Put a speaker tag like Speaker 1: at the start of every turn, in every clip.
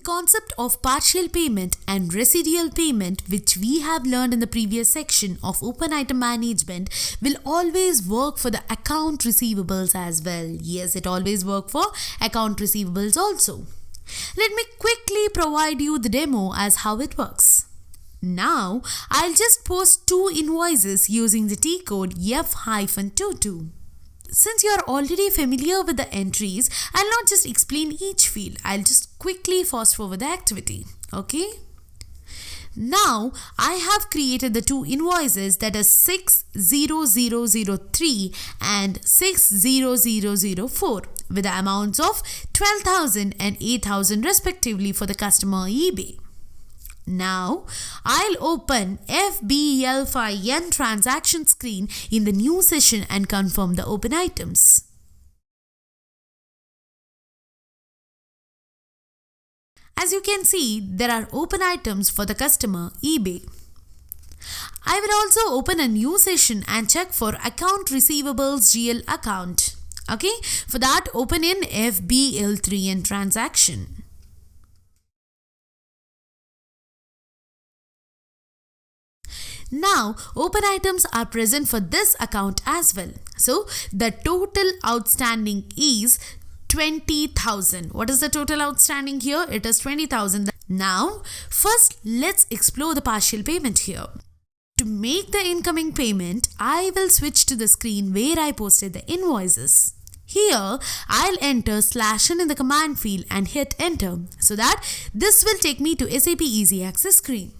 Speaker 1: concept of partial payment and residual payment, which we have learned in the previous section of open item management, will always work for the account receivables as well. Yes, it always works for account receivables also. Let me quickly provide you the demo as how it works. Now, I'll just post two invoices using the T code F-22. Since you are already familiar with the entries, I'll not just explain each field. I'll just quickly fast forward the activity. Okay? Now, I have created the two invoices, that is 60003 and 60004 with the amounts of 12,000 and 8,000 respectively for the customer eBay. Now, I'll open FBL5N transaction screen in the new session and confirm the open items. As you can see, there are open items for the customer eBay. I will also open a new session and check for account receivables GL account. Okay, for that open in FBL3N transaction. Now, open items are present for this account as well. So, the total outstanding is 20,000. What is the total outstanding here? It is 20,000. Now, first let's explore the partial payment here. To make the incoming payment, I will switch to the screen where I posted the invoices. Here, I'll enter /n in the command field and hit enter so that this will take me to SAP Easy Access screen.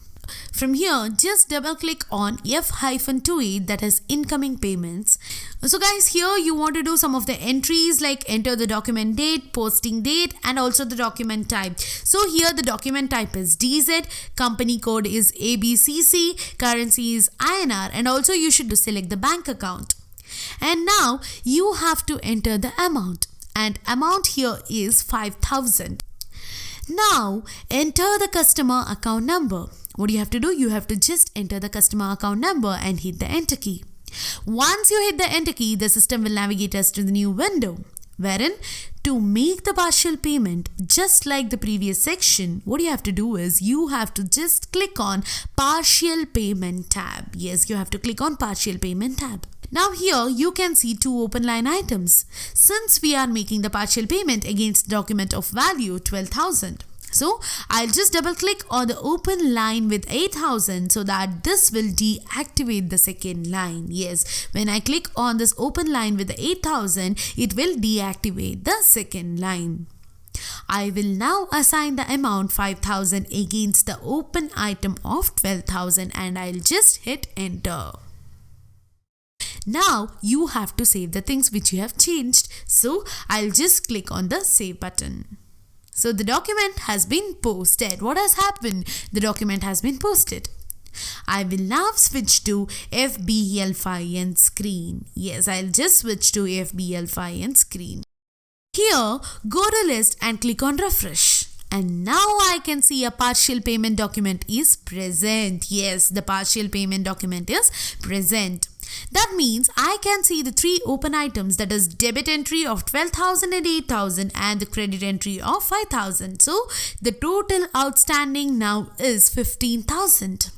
Speaker 1: From here, just double click on F-28, that is incoming payments. So guys, here you want to do some of the entries like enter the document date, posting date, and also the document type. So here the document type is DZ, company code is ABCC, currency is INR, and also you should select the bank account. And now you have to enter the amount, and amount here is 5,000. Now enter the customer account number. What do you have to do? You have to just enter the customer account number and hit the enter key. Once you hit the enter key, the system will navigate us to the new window, wherein to make the partial payment, just like the previous section, what you have to do is you have to just click on partial payment tab. Yes, you have to click on partial payment tab. Now here you can see two open line items. Since we are making the partial payment against document of value 12,000. So I'll just double click on the open line with 8,000 so that this will deactivate the second line. Yes, when I click on this open line with the 8,000, it will deactivate the second line. I will now assign the amount 5,000 against the open item of 12,000 and I'll just hit enter. Now you have to save the things which you have changed. So I'll just click on the save button. So the document has been posted. What has happened? The document has been posted. I will now switch to FBL5N screen. Yes, I'll just switch to FBL5N screen. Here, go to list and click on refresh. And now I can see a partial payment document is present. Yes, the partial payment document is present. That means I can see the three open items, that is debit entry of 12,000 and 8,000 and the credit entry of 5,000. So the total outstanding now is 15,000.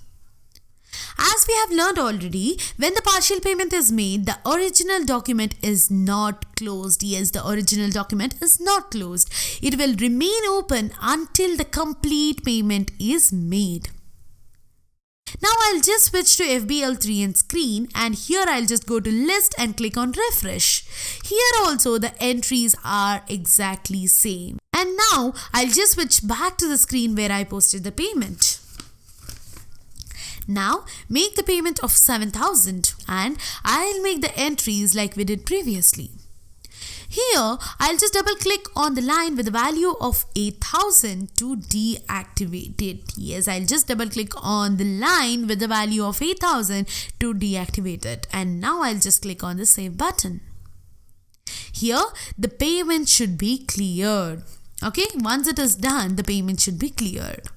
Speaker 1: As we have learned already, when the partial payment is made, the original document is not closed. Yes, the original document is not closed. It will remain open until the complete payment is made. Now I'll just switch to FBL3N screen and here I'll just go to list and click on refresh. Here also the entries are exactly same. And now I'll just switch back to the screen where I posted the payment. Now make the payment of 7,000 and I'll make the entries like we did previously. Here, I'll just double click on the line with the value of 8,000 to deactivate it. Yes, I'll just double click on the line with the value of 8,000 to deactivate it. And now I'll just click on the save button. Here, the payment should be cleared. Okay, once it is done, the payment should be cleared.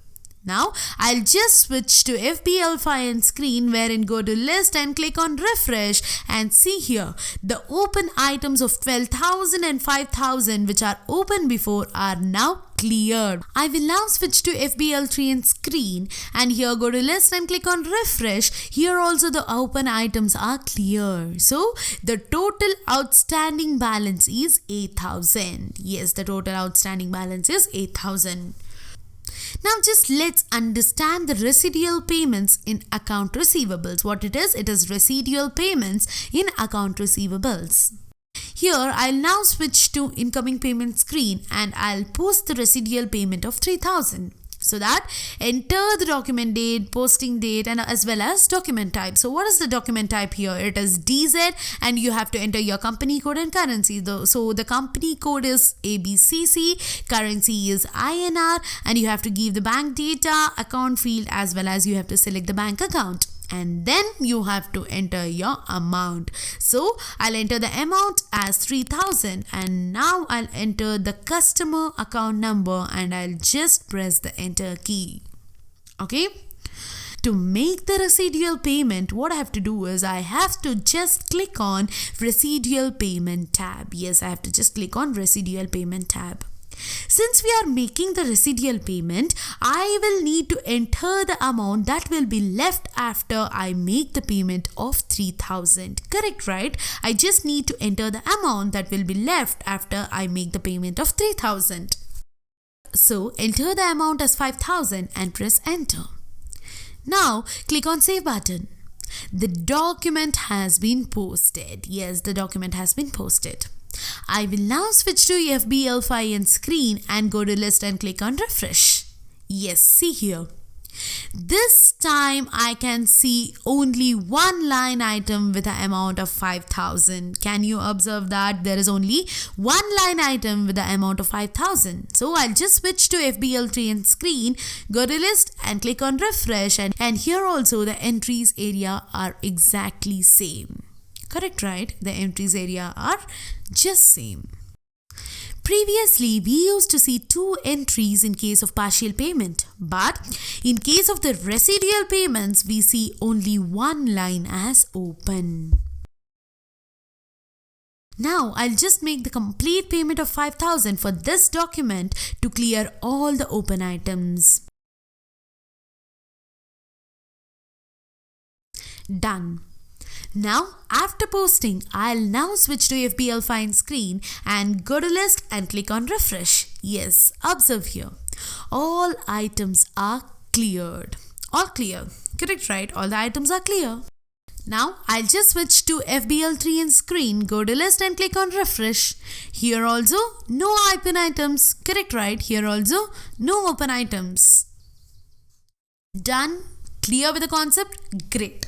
Speaker 1: Now, I'll just switch to FBL5N screen wherein go to list and click on refresh and see here the open items of 12,000 and 5,000 which are open before are now cleared. I will now switch to FBL3 and screen, and here go to list and click on refresh. Here also the open items are clear. So the total outstanding balance is 8,000. Yes, the total outstanding balance is 8,000. Now just let's understand the residual payments in account receivables. What it is residual payments in account receivables. Here I'll now switch to incoming payment screen and I'll post the residual payment of 3,000. So that enter the document date, posting date, and as well as document type. So what is the document type here? It is DZ, and you have to enter your company code and currency. So the company code is ABCC, currency is INR, and you have to give the bank data, account field, as well as you have to select the bank account. And then you have to enter your amount. So I'll enter the amount as 3,000, and now I'll enter the customer account number and I'll just press the enter key. Okay. To make the residual payment, what I have to do is I have to just click on residual payment tab. Yes, I have to just click on residual payment tab. Since we are making the residual payment, I will need to enter the amount that will be left after I make the payment of 3,000. Correct, right? I just need to enter the amount that will be left after I make the payment of 3,000. So enter the amount as 5,000 and press enter. Now click on save button. The document has been posted. Yes, the document has been posted. I will now switch to FBL5 and screen and go to list and click on refresh. Yes, see here. This time I can see only one line item with an amount of 5,000. Can you observe that there is only one line item with the amount of 5,000? So I'll just switch to FBL3 and screen, go to list and click on refresh, and here also the entries area are exactly same. Correct, right? The entries area are just same. Previously, we used to see 2 entries in case of partial payment, but in case of the residual payments, we see only one line as open. Now, I'll just make the complete payment of 5,000 for this document to clear all the open items. Done. Now, after posting, I'll now switch to FBL5 screen and go to list and click on refresh. Yes, observe here. All items are cleared. All clear. Correct, right? All the items are clear. Now, I'll just switch to FBL3 and screen, go to list and click on refresh. Here also, no open items. Correct, right? Here also, no open items. Done? Clear with the concept? Great.